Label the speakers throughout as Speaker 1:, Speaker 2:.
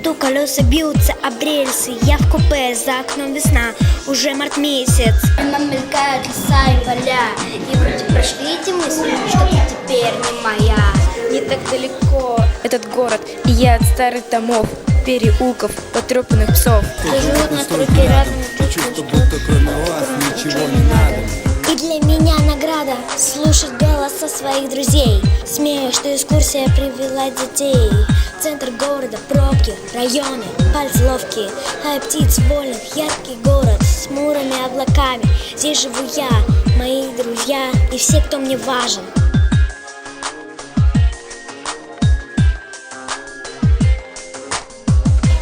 Speaker 1: пустоту, колеса бьются об рельсы. Я в купе, за окном весна, уже март месяц.
Speaker 2: Мимо мелькают леса и поля, и вроде прошли эти мысли, что ты теперь не моя.
Speaker 3: Не так далеко этот город, и я от старых домов, переулков, потрепанных псов.
Speaker 2: Что живут на струке разных
Speaker 4: Чувство, будто кроме вас ничего не надо.
Speaker 1: И для меня награда слушать голоса своих друзей. Смею, что экскурсия привела детей. Центр города, пробки, районы, пальцы ловкие. А птиц вольных, яркий город с хмурыми облаками. Здесь живу я, мои друзья и все, кто мне важен.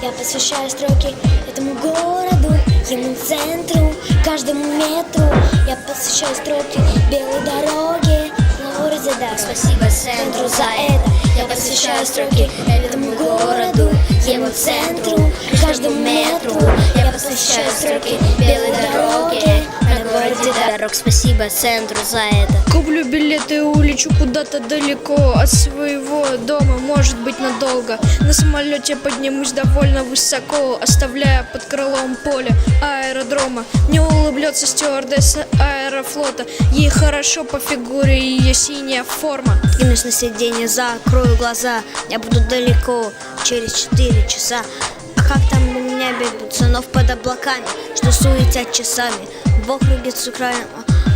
Speaker 1: Я посвящаю строки этому городу, ему центру, каждому метру. Я посвящаю строки белой дороге на городе, да.
Speaker 2: Спасибо центру за это. Я посвящаю строки этому городу, ему центру, каждому метру. Я посвящаю строки белой дороге на городе дорог. Спасибо центру за это.
Speaker 3: Куплю билеты и улечу куда-то далеко от своего дома, может быть надолго. На самолете поднимусь довольно высоко, оставляя под крылом поле аэродрома. Мне улыбнется стюардесса аэрофлота, ей хорошо по фигуре и ее синяя форма.
Speaker 1: Кинусь на сиденье, закрою глаза, я буду далеко, через 4 часа. А как там у меня бегут сынов под облаками, что суетят часами в округе с Украиной,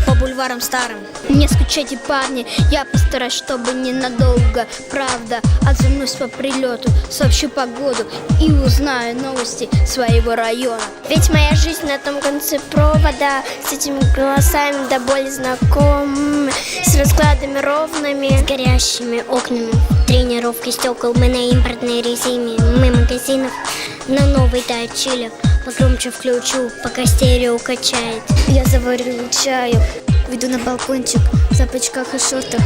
Speaker 1: по бульварам старым.
Speaker 2: Не скучайте, парни, я постараюсь, чтобы ненадолго. Правда, отзовусь по прилету, сообщу погоду и узнаю новости своего района. Ведь моя жизнь на том конце провода, с этими голосами до боли знакомыми, с раскладами ровными, с горящими окнами, тренировки стекол. Мы на импортной резине, мы магазинов на новый тачили. Погромче включу, пока стерео качает. Я заварю чаю, веду на балкончик в запачках и шортах.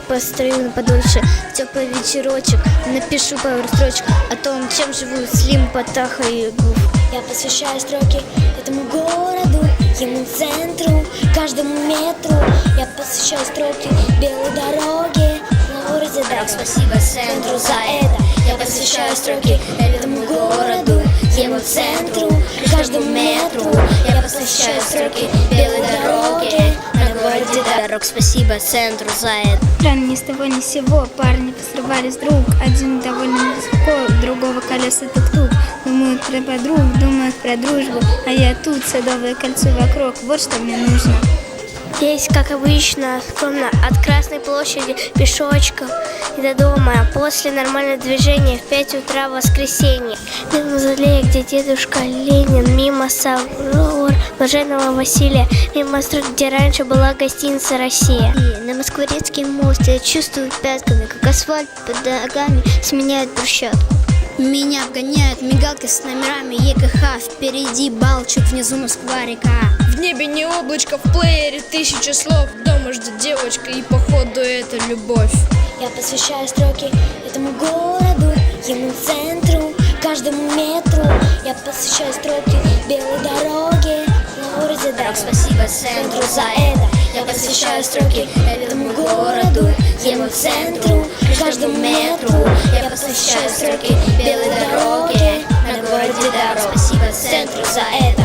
Speaker 2: Постою подольше, теплый вечерочек, напишу пару строчек о том, чем живут Слим, Потаха и Гуф.
Speaker 1: Я посвящаю строки этому городу, ему центру, каждому метру. Я посвящаю строки белой дороге на городе дорог.
Speaker 2: Спасибо центру за это. Я посвящаю строки этому городу, ему центру, каждому метру. Я посвящаю строки белой дороге на городе дорог. Спасибо центру за это.
Speaker 5: Рано ни с того ни с сего парни посрывались друг. Один довольно высоко, у другого колеса тук-тук. Думают про подруг, думают про дружбу, а я тут, садовое кольцо вокруг. Вот что мне нужно.
Speaker 2: Есть, как обычно, скромно от Красной площади пешочком и до дома. А после нормального движения в 5 утра в воскресенье. Мимо мавзолея, где дедушка Ленин, мимо собора Блаженного Василия, мимо строк, где раньше была гостиница «Россия». И на Москворецкий мост я чувствую пятками, как асфальт под ногами сменяет брусчатку. Меня обгоняют мигалки с номерами ЕКХ. Впереди Балчук, внизу Москва-река.
Speaker 3: В небе не облачко, в плеере 1000 слов. Дома ждет девочка, и походу это любовь.
Speaker 1: Я посвящаю строки этому городу, ему центру, каждому метру. Я посвящаю строки белой дороге на городе дорог.
Speaker 2: Спасибо центру за это. Я посвящаю строки этому городу, ему центру, каждому метру. Я посвящаю строки белой дороге на городе дорог. Спасибо центру за это.